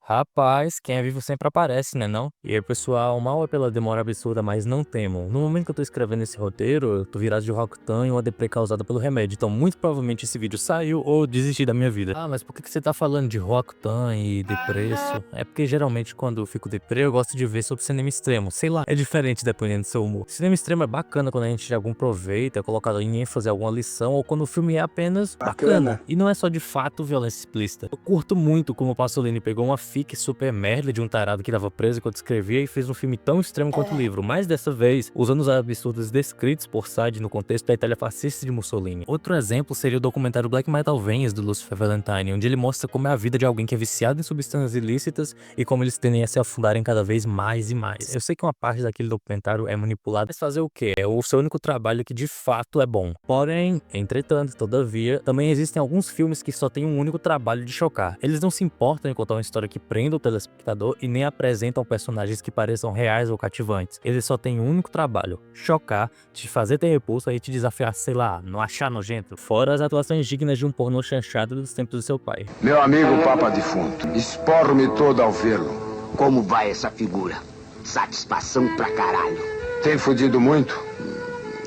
Rapaz, quem é vivo sempre aparece, né não? E aí, pessoal, mal é pela demora absurda, mas não temam. No momento que eu tô escrevendo esse roteiro, eu tô virado de Roacutan e uma deprê causada pelo remédio, então muito provavelmente esse vídeo saiu ou desisti da minha vida. Ah, mas por que você tá falando de Roacutan e depresso? É porque geralmente quando eu fico deprê, eu gosto de ver sobre cinema extremo. Sei lá, é diferente dependendo do seu humor. Cinema extremo é bacana quando a gente tira algum proveito, é colocado em ênfase alguma lição, ou quando o filme é apenas bacana. E não é só de fato violência explícita. Eu curto muito como o Pasolini pegou uma fic super merda de um tarado que tava preso enquanto escrevia e fez um filme tão extremo quanto o livro, mas dessa vez usando os absurdos descritos por Sade no contexto da Itália fascista de Mussolini. Outro exemplo seria o documentário Black Metal Veins do Lucifer Valentine, onde ele mostra como é a vida de alguém que é viciado em substâncias ilícitas e como eles tendem a se afundarem cada vez mais e mais. Eu sei que uma parte daquele documentário é manipulada, mas fazer o quê? É o seu único trabalho que de fato é bom. Porém, entretanto, todavia, também existem alguns filmes que só têm um único trabalho de chocar. Eles não se importam em contar uma história que prenda o telespectador e nem apresentam personagens que pareçam reais ou cativantes. Eles só têm um único trabalho: chocar, te fazer ter repulsa e te desafiar, sei lá, não achar nojento. Fora as atuações dignas de um pornô chanchado dos tempos do seu pai. Meu amigo Papa Defunto, esporro-me todo ao vê-lo. Como vai essa figura? Satisfação pra caralho. Tem fudido muito?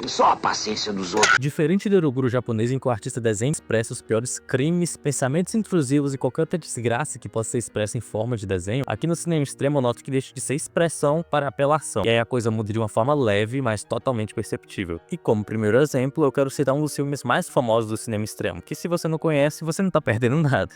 Só a paciência dos outros. Diferente do Uruburu japonês em que o artista desenha e expressa os piores crimes, pensamentos intrusivos e qualquer outra desgraça que possa ser expressa em forma de desenho, aqui no cinema extremo eu noto que deixa de ser expressão para apelação. E aí a coisa muda de uma forma leve, mas totalmente perceptível. E como primeiro exemplo, eu quero citar um dos filmes mais famosos do cinema extremo, que se você não conhece, você não tá perdendo nada.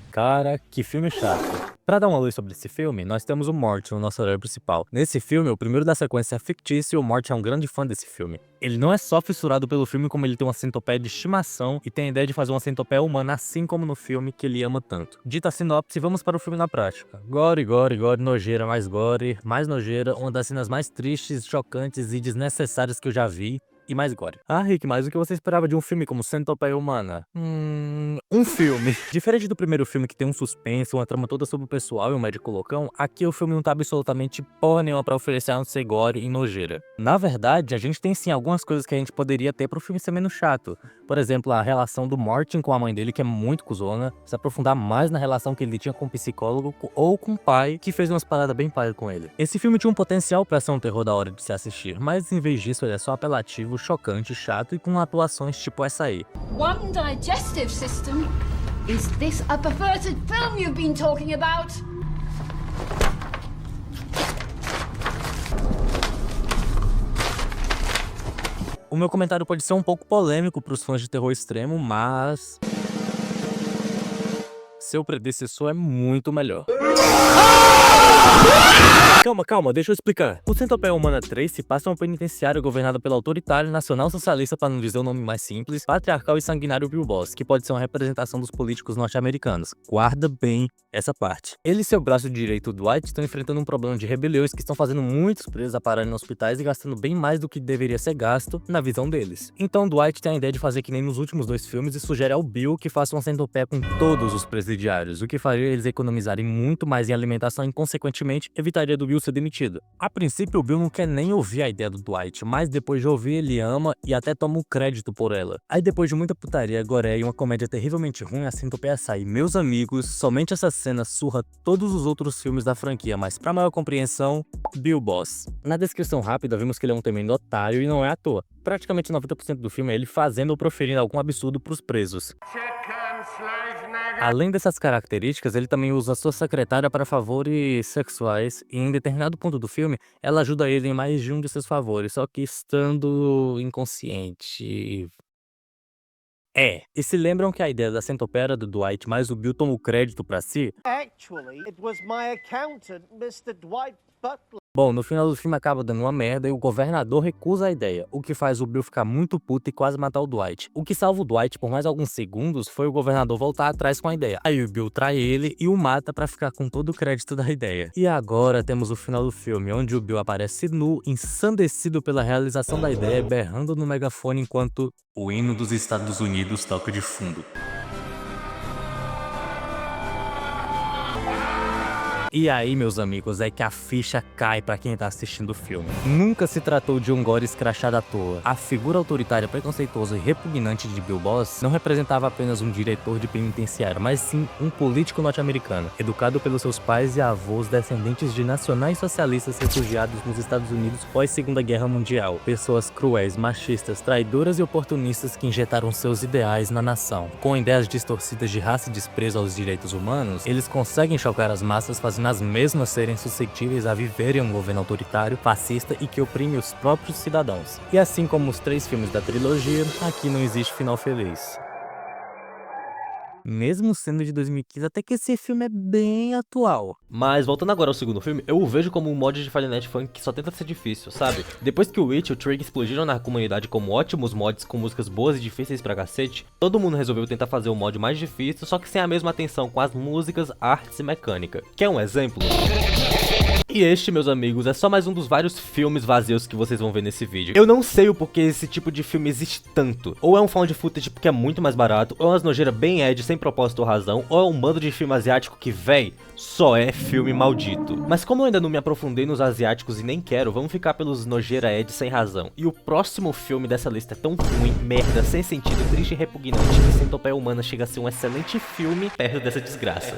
Cara, que filme chato. Pra dar uma luz sobre esse filme, nós temos o Morty, o nosso herói principal. Nesse filme, o primeiro da sequência é fictício e o Morty é um grande fã desse filme. Ele não é só fissurado pelo filme, como ele tem uma centopeia de estimação e tem a ideia de fazer uma centopeia humana, assim como no filme que ele ama tanto. Dita a sinopse, vamos para o filme na prática. Gore, gore, gore, nojeira, mais nojeira, uma das cenas mais tristes, chocantes e desnecessárias que eu já vi. E mais gore. Ah, Rick, mas o que você esperava de um filme como Centopeia Humana? Um filme. Diferente do primeiro filme que tem um suspense, uma trama toda sobre o pessoal e um médico loucão, aqui o filme não tá absolutamente porra nenhuma pra oferecer a não ser gore e nojeira. Na verdade, a gente tem sim algumas coisas que a gente poderia ter pro filme ser menos chato. Por exemplo, a relação do Martin com a mãe dele, que é muito cuzona, se aprofundar mais na relação que ele tinha com o psicólogo ou com o pai, que fez umas paradas bem paia com ele. Esse filme tinha um potencial pra ser um terror da hora de se assistir, mas em vez disso ele é só apelativo, chocante, chato e com atuações tipo essa aí. One digestive system? Is this a perverted film you've been talking about? O meu comentário pode ser um pouco polêmico para os fãs de terror extremo, mas seu predecessor é muito melhor. Calma, deixa eu explicar. O Centopeia Humana 3 se passa em um penitenciário governado pelo autoritário nacional socialista, para não dizer o nome mais simples, patriarcal e sanguinário Bill Boss, que pode ser uma representação dos políticos norte-americanos. Guarda bem essa parte. Ele e seu braço direito, Dwight, estão enfrentando um problema de rebeliões que estão fazendo muitos presos a pararem nos hospitais e gastando bem mais do que deveria ser gasto na visão deles. Então Dwight tem a ideia de fazer que nem nos últimos dois filmes e sugere ao Bill que faça uma centopeia com todos os presidiários, o que faria eles economizarem muito mais em alimentação e, consequentemente, evitaria do Bill ser demitido. A princípio, o Bill não quer nem ouvir a ideia do Dwight, mas depois de ouvir, ele ama e até toma o crédito por ela. Aí depois de muita putaria, goréia e uma comédia terrivelmente ruim, a centopeia sai. Meus amigos, somente essa cena surra todos os outros filmes da franquia, mas pra maior compreensão, Bill Boss. Na descrição rápida, vimos que ele é um tremendo otário e não é à toa. Praticamente 90% do filme é ele fazendo ou proferindo algum absurdo pros presos. Além dessas características, ele também usa sua secretária para favores sexuais e em determinado ponto do filme, ela ajuda ele em mais de um de seus favores, só que estando inconsciente. E se lembram que a ideia da centopeia era do Dwight, mas o Bill toma o crédito pra si? Actually, it was my accountant, Mr. Dwight Butler. Bom, no final do filme acaba dando uma merda e o governador recusa a ideia, o que faz o Bill ficar muito puto e quase matar o Dwight. O que salva o Dwight por mais alguns segundos foi o governador voltar atrás com a ideia. Aí o Bill trai ele e o mata pra ficar com todo o crédito da ideia. E agora temos o final do filme, onde o Bill aparece nu, ensandecido pela realização da ideia, berrando no megafone enquanto o hino dos Estados Unidos toca de fundo. E aí, meus amigos, é que a ficha cai pra quem tá assistindo o filme. Nunca se tratou de um gore escrachado à toa. A figura autoritária, preconceituosa e repugnante de Bill Boss não representava apenas um diretor de penitenciário, mas sim um político norte-americano, educado pelos seus pais e avós descendentes de nacionais socialistas refugiados nos Estados Unidos pós-Segunda Guerra Mundial. Pessoas cruéis, machistas, traidoras e oportunistas que injetaram seus ideais na nação. Com ideias distorcidas de raça e desprezo aos direitos humanos, eles conseguem chocar as massas, fazendo as mesmas serem suscetíveis a viverem um governo autoritário, fascista e que oprime os próprios cidadãos. E assim como os 3 filmes da trilogia, aqui não existe final feliz. Mesmo sendo de 2015, até que esse filme é bem atual. Mas voltando agora ao segundo filme, eu o vejo como um mod de Final Night Funk que só tenta ser difícil, sabe? Depois que o Witch e o Trig explodiram na comunidade como ótimos mods com músicas boas e difíceis pra cacete, todo mundo resolveu tentar fazer um mod mais difícil, só que sem a mesma atenção com as músicas, artes e mecânica. Quer um exemplo? E este, meus amigos, é só mais um dos vários filmes vazios que vocês vão ver nesse vídeo. Eu não sei o porquê esse tipo de filme existe tanto. Ou é um found footage porque é muito mais barato, ou é umas nojeiras bem ed sem propósito ou razão, ou é um bando de filme asiático que, véi, só é filme maldito. Mas como eu ainda não me aprofundei nos asiáticos e nem quero, vamos ficar pelos nojeira ed sem razão. E o próximo filme dessa lista é tão ruim, merda, sem sentido, triste e repugnante que Centopeia Humana chega a ser um excelente filme perto dessa desgraça.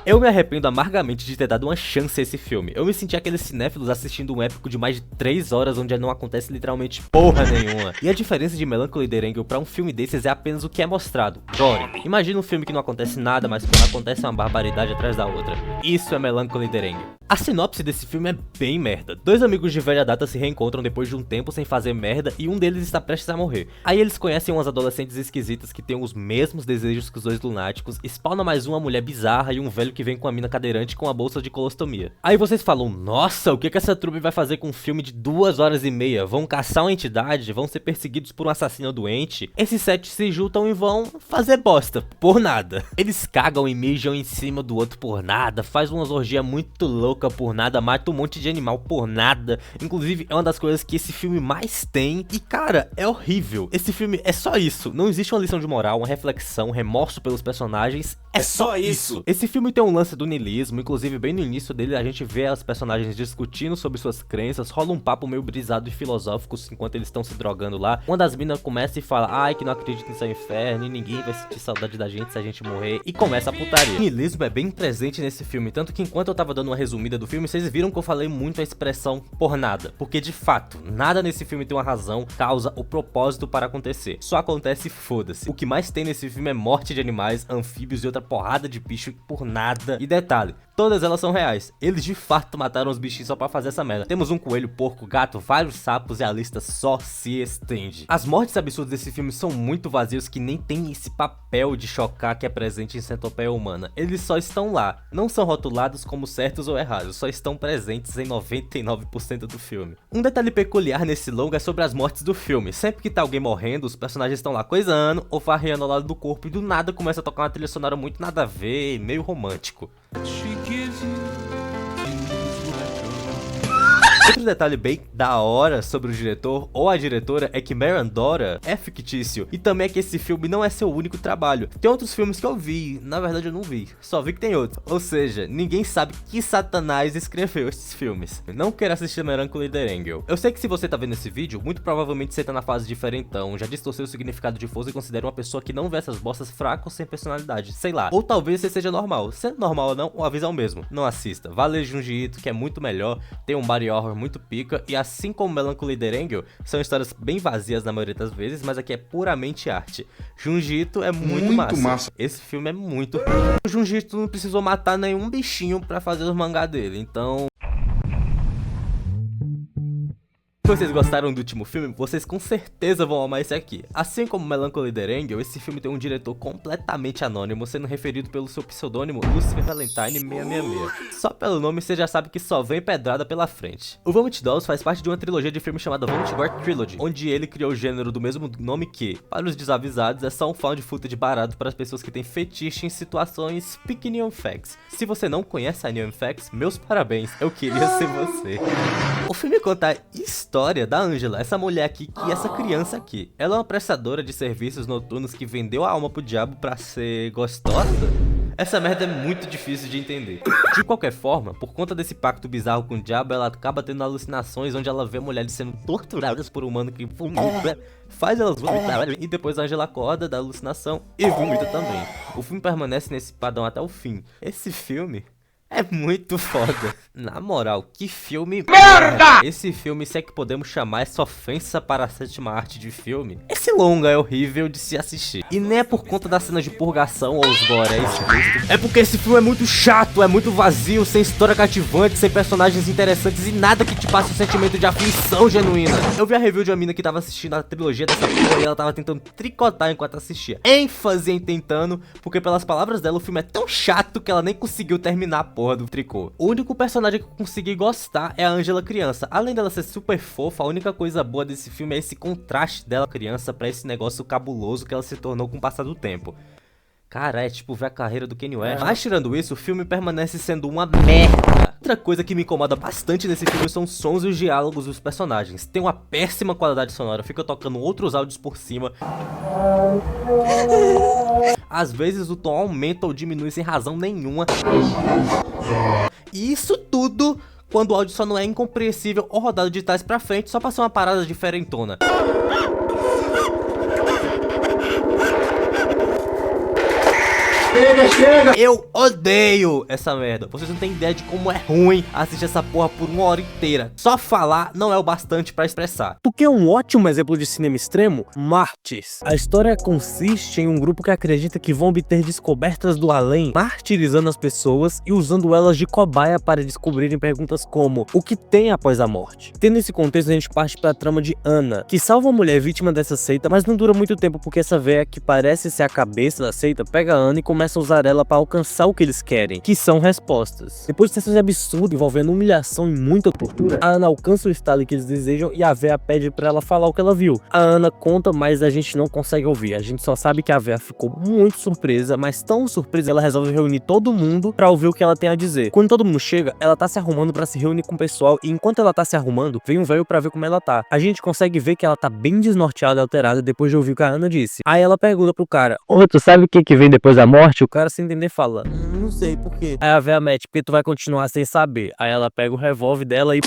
Eu me arrependo amargamente de ter dado uma chance a esse filme. Eu me senti aqueles cinéfilos assistindo um épico de mais de 3 horas onde não acontece literalmente porra nenhuma. E a diferença de Melancholy The Angel pra um filme desses é apenas o que é mostrado. Gore. Imagina um filme que não acontece nada, mas quando acontece uma barbaridade atrás da outra. Isso é Melancholy The Angel. A sinopse desse filme é bem merda. 2 amigos de velha data se reencontram depois de um tempo sem fazer merda e um deles está prestes a morrer. Aí eles conhecem umas adolescentes esquisitas que têm os mesmos desejos que os 2 lunáticos, spawnam mais uma mulher bizarra e um velho que vem com a mina cadeirante com a bolsa de colostomia. Aí vocês falam, nossa, o que essa trupe vai fazer com um filme de 2 horas e meia? Vão caçar uma entidade? Vão ser perseguidos por um assassino doente? Esses 7 se juntam e vão fazer bosta, por nada. Eles cagam e mijam em cima do outro por nada, faz uma orgia muito louca por nada, mata um monte de animal por nada. Inclusive é uma das coisas que esse filme mais tem e cara, é horrível. Esse filme é só isso, não existe uma lição de moral, uma reflexão, remorso pelos personagens, é só isso. Esse filme tem um lance do niilismo, inclusive bem no início dele a gente vê as personagens discutindo sobre suas crenças, rola um papo meio brisado e filosófico enquanto eles estão se drogando lá. Uma das minas começa e fala, ai que não acredita em seu inferno e ninguém vai sentir saudade da gente se a gente morrer, e começa a putaria. O niilismo é bem presente nesse filme, tanto que enquanto eu tava dando uma resumida do filme, vocês viram que eu falei muito a expressão por nada, porque de fato, nada nesse filme tem uma razão, causa ou propósito para acontecer, só acontece e foda-se. O que mais tem nesse filme é morte de animais, anfíbios e outra porrada de bicho por nada. E detalhe, todas elas são reais. Eles de fato mataram os bichinhos só pra fazer essa merda. Temos um coelho, porco, gato, vários sapos e a lista só se estende. As mortes absurdas desse filme são muito vazios que nem tem esse papel de chocar que é presente em Centopeia Humana. Eles só estão lá. Não são rotulados como certos ou errados, só estão presentes em 99% do filme. Um detalhe peculiar nesse longa é sobre as mortes do filme. Sempre que tá alguém morrendo, os personagens estão lá coisando ou farreando ao lado do corpo e do nada começa a tocar uma trilha sonora muito nada a ver, meio romântico. Outro detalhe bem da hora sobre o diretor ou a diretora é que Mirandora é fictício, e também é que esse filme não é seu único trabalho. Tem outros filmes que eu vi, na verdade eu não vi, só vi que tem outros. Ou seja, ninguém sabe que satanás escreveu esses filmes. Não quero assistir Melancholy The Angel. Eu sei que se você tá vendo esse vídeo, muito provavelmente você tá na fase diferentão, já distorceu o significado de força e considera uma pessoa que não vê essas bostas fracas ou sem personalidade, sei lá. Ou talvez você seja normal. Sendo normal ou não, o aviso é o mesmo, não assista. Vale Junji Ito, que é muito melhor, tem um body horror muito pica, e assim como Melancholy The Angel, são histórias bem vazias na maioria das vezes, mas aqui é puramente arte. Junji Ito é muito massa. Esse filme é muito ruim. O Junji Ito não precisou matar nenhum bichinho pra fazer os mangá dele, então... Se vocês gostaram do último filme, vocês com certeza vão amar esse aqui. Assim como Melancholy The Angel, esse filme tem um diretor completamente anônimo, sendo referido pelo seu pseudônimo Lucifer Valentine 666. Só pelo nome você já sabe que só vem pedrada pela frente. O Vomit Dolls faz parte de uma trilogia de filmes chamada Vomit Gore Trilogy, onde ele criou o gênero do mesmo nome que, para os desavisados, é só um found footage barato para as pessoas que têm fetiche em situações Speak Neon Facts. Se você não conhece a Neon Facts, meus parabéns, eu queria ser você. O filme conta a história da Angela, essa mulher aqui e essa criança aqui. Ela é uma prestadora de serviços noturnos que vendeu a alma pro diabo pra ser gostosa? Essa merda é muito difícil de entender. De qualquer forma, por conta desse pacto bizarro com o diabo, ela acaba tendo alucinações onde ela vê mulheres sendo torturadas por um humano que vomita, faz elas vomitarem e depois a Angela acorda da alucinação e vomita também. O filme permanece nesse padrão até o fim. Esse filme é muito foda. Na moral, que filme merda! Esse filme, se é que podemos chamar essa ofensa para a sétima arte de filme, esse longa é horrível de se assistir. E nem é por conta das cenas de purgação ou os goréis, é porque esse filme é muito chato, é muito vazio, sem história cativante, sem personagens interessantes e nada que te passe um sentimento de aflição genuína. Eu vi a review de uma mina que tava assistindo a trilogia dessa porra e ela tava tentando tricotar enquanto assistia. ênfase em tentando, porque pelas palavras dela o filme é tão chato que ela nem conseguiu terminar a porra do tricô. O único personagem que eu consegui gostar é a Angela criança. Além dela ser super fofa, a única coisa boa desse filme é esse contraste dela criança pra esse negócio cabuloso que ela se tornou com o passar do tempo. Cara, é tipo ver a carreira do Kanye West. Mas tirando isso, o filme permanece sendo uma merda. Outra coisa que me incomoda bastante nesse filme são os sons e os diálogos dos personagens. Tem uma péssima qualidade sonora, fica tocando outros áudios por cima. Às vezes o tom aumenta ou diminui sem razão nenhuma. E isso tudo quando o áudio só não é incompreensível ou rodado de trás pra frente só pra ser uma parada diferentona. Chega! Eu odeio essa merda. Vocês não têm ideia de como é ruim assistir essa porra por 1 hora inteira. Só falar não é o bastante pra expressar. Tu quer um ótimo exemplo de cinema extremo? Mártires. A história consiste em um grupo que acredita que vão obter descobertas do além, martirizando as pessoas e usando elas de cobaia para descobrirem perguntas como: o que tem após a morte? Tendo esse contexto, a gente parte pra trama de Ana, que salva a mulher vítima dessa seita, mas não dura muito tempo porque essa véia que parece ser a cabeça da seita pega a Ana e começa a usar ela para alcançar o que eles querem, que são respostas. Depois de sessões absurdas envolvendo humilhação e muita tortura, a Ana alcança o estado que eles desejam e a véia pede para ela falar o que ela viu. A Ana conta, mas a gente não consegue ouvir. A gente só sabe que a véia ficou muito surpresa, mas tão surpresa ela resolve reunir todo mundo para ouvir o que ela tem a dizer. Quando todo mundo chega, ela tá se arrumando para se reunir com o pessoal e enquanto ela tá se arrumando, vem um velho para ver como ela tá. A gente consegue ver que ela tá bem desnorteada e alterada depois de ouvir o que a Ana disse. Aí ela pergunta pro cara: ô, tu sabe o que vem depois da morte? O cara, sem entender, fala: não sei por quê. Aí a véia mete: porque tu vai continuar sem saber. Aí ela pega o revólver dela e...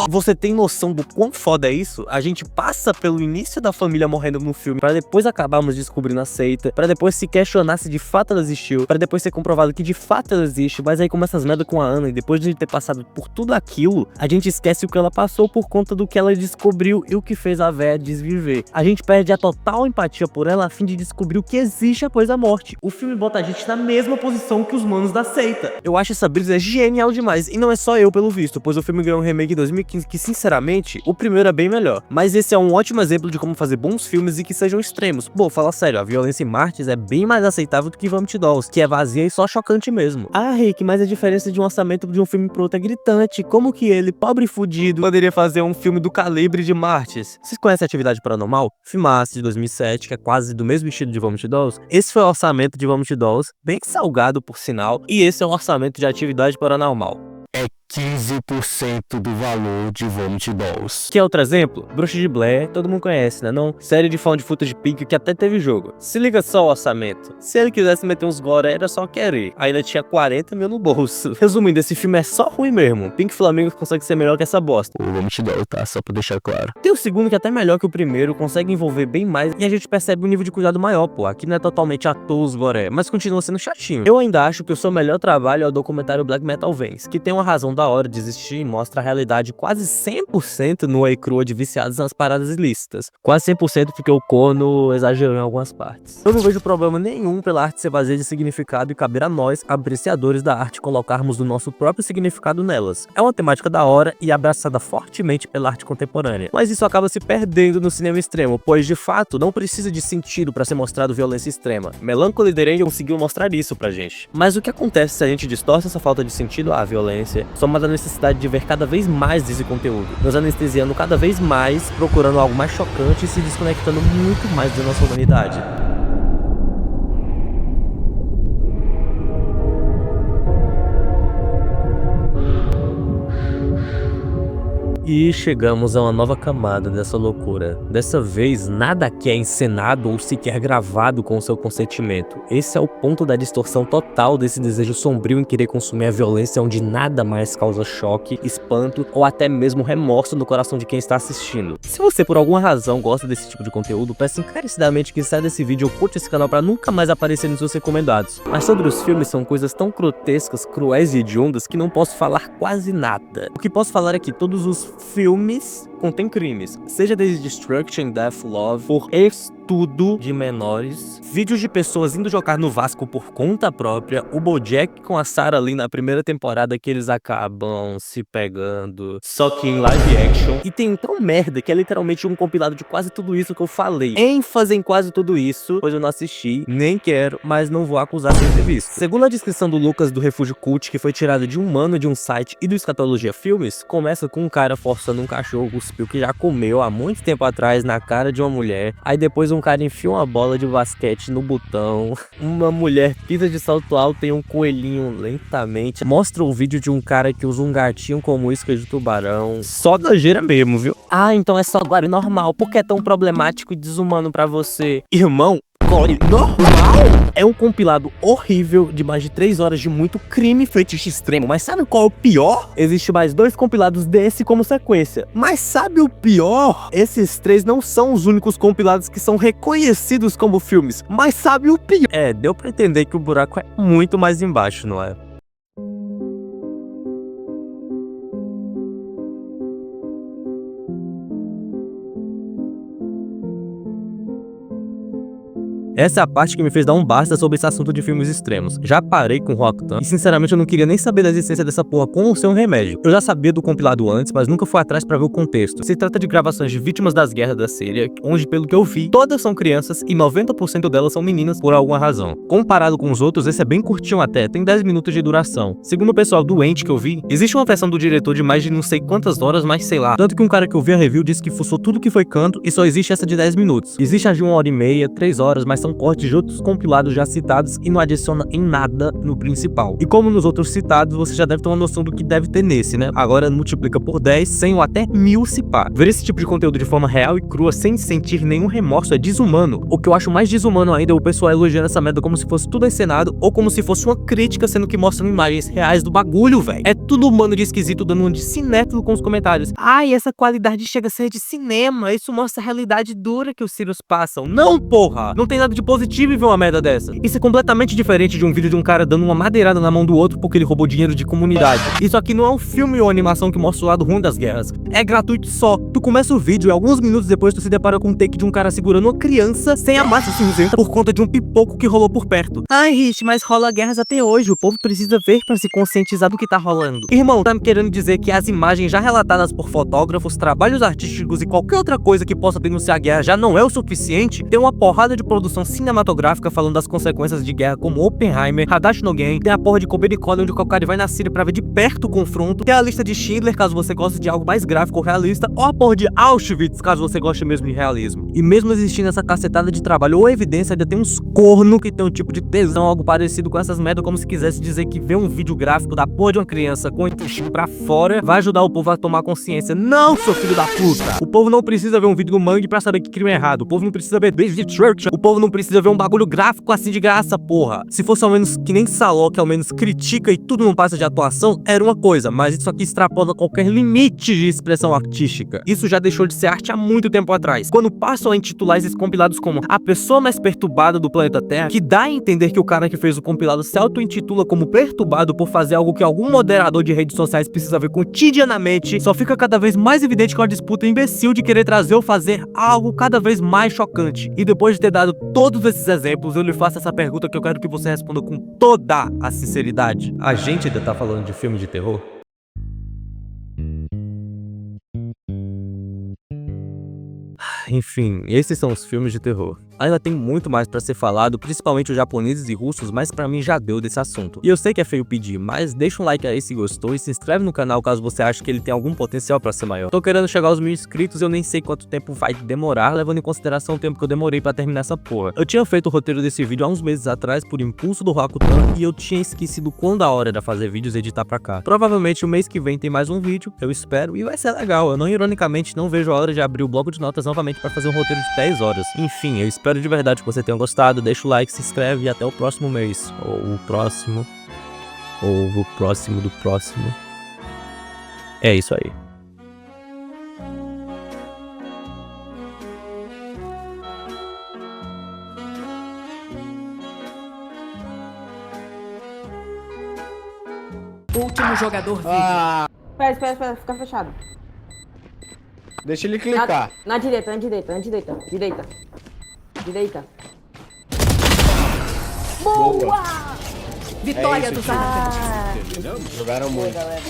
Você tem noção do quão foda é isso? A gente passa pelo início da família morrendo no filme, pra depois acabarmos descobrindo a seita, pra depois se questionar se de fato ela existiu, pra depois ser comprovado que de fato ela existe, mas aí começa as merda com a Ana, e depois de ter passado por tudo aquilo, a gente esquece o que ela passou por conta do que ela descobriu e o que fez a véia desviver. A gente perde a total empatia por ela a fim de descobrir o que existe após a morte. O filme bota a gente na mesma posição que os manos da seita. Eu acho essa brisa genial demais, e não é só eu pelo visto, pois o filme ganhou um remake em 2015 que, sinceramente, o primeiro é bem melhor. Mas esse é um ótimo exemplo de como fazer bons filmes e que sejam extremos. Bom, fala sério, a violência em Mártires é bem mais aceitável do que Vomit Dolls, que é vazia e só chocante mesmo. Ah, Rick, mas a diferença de um orçamento de um filme pro outro é gritante. Como que ele, pobre e fudido, poderia fazer um filme do calibre de Mártires? Vocês conhecem Atividade Paranormal? Filmaço de 2007, que é quase do mesmo estilo de Vomit Dolls. Esse foi o orçamento de Vomit Dolls, bem salgado por sinal, e esse é o orçamento de Atividade Paranormal. É 15% do valor de Vomit Dolls. Que é outro exemplo? Bruxa de Blair, todo mundo conhece, né não? Série de found footage Pink que até teve jogo. Se liga só o orçamento. Se ele quisesse meter uns gore, era só querer. Ainda tinha 40 mil no bolso. Resumindo, esse filme é só ruim mesmo. Pink Flamingos consegue ser melhor que essa bosta. O Vomit Dolls, tá? Só pra deixar claro. Tem o segundo que é até melhor que o primeiro, consegue envolver bem mais e a gente percebe um nível de cuidado maior, pô. Aqui não é totalmente à toa os gore, mas continua sendo chatinho. Eu ainda acho que o seu melhor trabalho é o documentário Black Metal Vans, que tem uma razão da hora de existir e mostra a realidade quase 100% nua e crua de viciados nas paradas ilícitas. Quase 100% porque o Kono exagerou em algumas partes. Eu não vejo problema nenhum pela arte ser vazia de significado e caber a nós, apreciadores da arte, colocarmos o nosso próprio significado nelas. É uma temática da hora e abraçada fortemente pela arte contemporânea. Mas isso acaba se perdendo no cinema extremo, pois de fato não precisa de sentido para ser mostrado violência extrema. Melancholy The Rain conseguiu mostrar isso pra gente. Mas o que acontece se a gente distorce essa falta de sentido à violência, somada à necessidade de ver cada vez mais desse conteúdo, nos anestesiando cada vez mais, procurando algo mais chocante e se desconectando muito mais da nossa humanidade. E chegamos a uma nova camada dessa loucura. Dessa vez, nada aqui é encenado ou sequer gravado com o seu consentimento. Esse é o ponto da distorção total desse desejo sombrio em querer consumir a violência, onde nada mais causa choque, espanto ou até mesmo remorso no coração de quem está assistindo. Se você por alguma razão gosta desse tipo de conteúdo, peço encarecidamente que saia desse vídeo ou curte esse canal para nunca mais aparecer nos seus recomendados. Mas sobre os filmes, são coisas tão grotescas, cruéis e hediondas que não posso falar quase nada. O que posso falar é que todos os filmes contêm crimes, seja desde Destruction, Death, Love, por estudo de menores, vídeos de pessoas indo jogar no Vasco por conta própria, o BoJack com a Sarah ali na primeira temporada que eles acabam se pegando, só que em live action, e tem tão merda que é literalmente um compilado de quase tudo isso que eu falei. ênfase em quase tudo isso, pois eu não assisti, nem quero, mas não vou acusar sem ter visto. Segundo a descrição do Lucas do Refúgio Cult, que foi tirada de um mano de um site e do Escatologia Filmes, começa com um cara forçando um cachorro cuspiu que já comeu há muito tempo atrás na cara de uma mulher, aí depois um cara enfia uma bola de basquete no botão, uma mulher pisa de salto alto e um coelhinho lentamente, mostra o vídeo de um cara que usa um gatinho como isca de tubarão, só nojeira mesmo, viu? Ah, então é só gore normal, por que é tão problemático e desumano pra você? Irmão, gore normal? É um compilado horrível de mais de 3 horas de muito crime e fetiche extremo, mas sabe qual é o pior? Existe mais 2 compilados desse como sequência, mas sabe o pior? Esses 3 não são os únicos compilados que são reconhecidos como filmes, mas sabe o pior? É, deu pra entender que o buraco é muito mais embaixo, não é? Essa é a parte que me fez dar um basta sobre esse assunto de filmes extremos. Já parei com Rocktan e sinceramente eu não queria nem saber da existência dessa porra com ou sem um remédio. Eu já sabia do compilado antes, mas nunca fui atrás pra ver o contexto. Se trata de gravações de vítimas das guerras da Síria, onde pelo que eu vi, todas são crianças e 90% delas são meninas por alguma razão. Comparado com os outros, esse é bem curtinho até, tem 10 minutos de duração. Segundo o pessoal doente que eu vi, existe uma versão do diretor de mais de não sei quantas horas, mas sei lá. Tanto que um cara que eu vi a review disse que fuçou tudo que foi canto e só existe essa de 10 minutos. Existe a de 1h30, 3 horas, mas são cortes de outros compilados já citados e não adiciona em nada no principal. E como nos outros citados, você já deve ter uma noção do que deve ter nesse, né? Agora multiplica por 10, 100 ou até 1000 se pá. Ver esse tipo de conteúdo de forma real e crua, sem sentir nenhum remorso, é desumano. O que eu acho mais desumano ainda é o pessoal elogiando essa merda como se fosse tudo encenado ou como se fosse uma crítica, sendo que mostram imagens reais do bagulho, velho. É tudo humano de esquisito dando um de cinéfilo com os comentários. Ai, essa qualidade chega a ser de cinema, isso mostra a realidade dura que os Sirius passam. Não, porra! Não tem nada de positivo e ver uma merda dessa. Isso é completamente diferente de um vídeo de um cara dando uma madeirada na mão do outro porque ele roubou dinheiro de comunidade. Isso aqui não é um filme ou animação que mostra o lado ruim das guerras. É gratuito só. Tu começa o vídeo e alguns minutos depois tu se depara com um take de um cara segurando uma criança sem a massa cinzenta por conta de um pipoco que rolou por perto. Ai, Rich, mas rola guerras até hoje. O povo precisa ver pra se conscientizar do que tá rolando. Irmão, tá me querendo dizer que as imagens já relatadas por fotógrafos, trabalhos artísticos e qualquer outra coisa que possa denunciar a guerra já não é o suficiente? Tem uma porrada de produção cinematográfica falando das consequências de guerra como Oppenheimer, Hadassah no Game, tem a porra de Kobe Cole onde o cara vai na Síria pra ver de perto o confronto, tem a lista de Schindler caso você goste de algo mais gráfico ou realista, ou a porra de Auschwitz caso você goste mesmo de realismo. E mesmo existindo essa cacetada de trabalho ou evidência, ainda tem uns corno que tem um tipo de tesão, algo parecido com essas merda, como se quisesse dizer que ver um vídeo gráfico da porra de uma criança com o intestino pra fora vai ajudar o povo a tomar consciência. Não, seu filho da puta! O povo não precisa ver um vídeo do Mangue pra saber que crime é errado, o povo não precisa ver Destruction, o povo não precisa ver um bagulho gráfico assim de graça, porra. Se fosse ao menos que nem Saló, que ao menos critica e tudo não passa de atuação, era uma coisa, mas isso aqui extrapola qualquer limite de expressão artística. Isso já deixou de ser arte há muito tempo atrás. Quando passam a intitular esses compilados como a pessoa mais perturbada do planeta Terra, que dá a entender que o cara que fez o compilado se auto-intitula como perturbado por fazer algo que algum moderador de redes sociais precisa ver cotidianamente, só fica cada vez mais evidente que é uma disputa imbecil de querer trazer ou fazer algo cada vez mais chocante. E depois de ter dado todos esses exemplos, eu lhe faço essa pergunta que eu quero que você responda com toda a sinceridade. A gente ainda tá falando de filme de terror? Enfim, esses são os filmes de terror. Ainda tem muito mais pra ser falado, principalmente os japoneses e russos, mas pra mim já deu desse assunto. E eu sei que é feio pedir, mas deixa um like aí se gostou e se inscreve no canal caso você ache que ele tem algum potencial pra ser maior. Tô querendo chegar aos 1000 inscritos e eu nem sei quanto tempo vai demorar, levando em consideração o tempo que eu demorei pra terminar essa porra. Eu tinha feito o roteiro desse vídeo há uns meses atrás por impulso do Rakuten e eu tinha esquecido quando a hora era fazer vídeos e editar pra cá. Provavelmente o mês que vem tem mais um vídeo, eu espero, e vai ser legal. Eu não, ironicamente, não vejo a hora de abrir o bloco de notas novamente pra fazer um roteiro de 10 horas. Enfim, eu espero de verdade que você tenha gostado, deixa o like, se inscreve e até o próximo mês. Ou o próximo do próximo. É isso aí. Último jogador vivo. Espera, fica fechado. Deixa ele clicar. Na direita. Direita. Boa! Vitória isso, dos time. atacantes. Jogaram muito. Galera.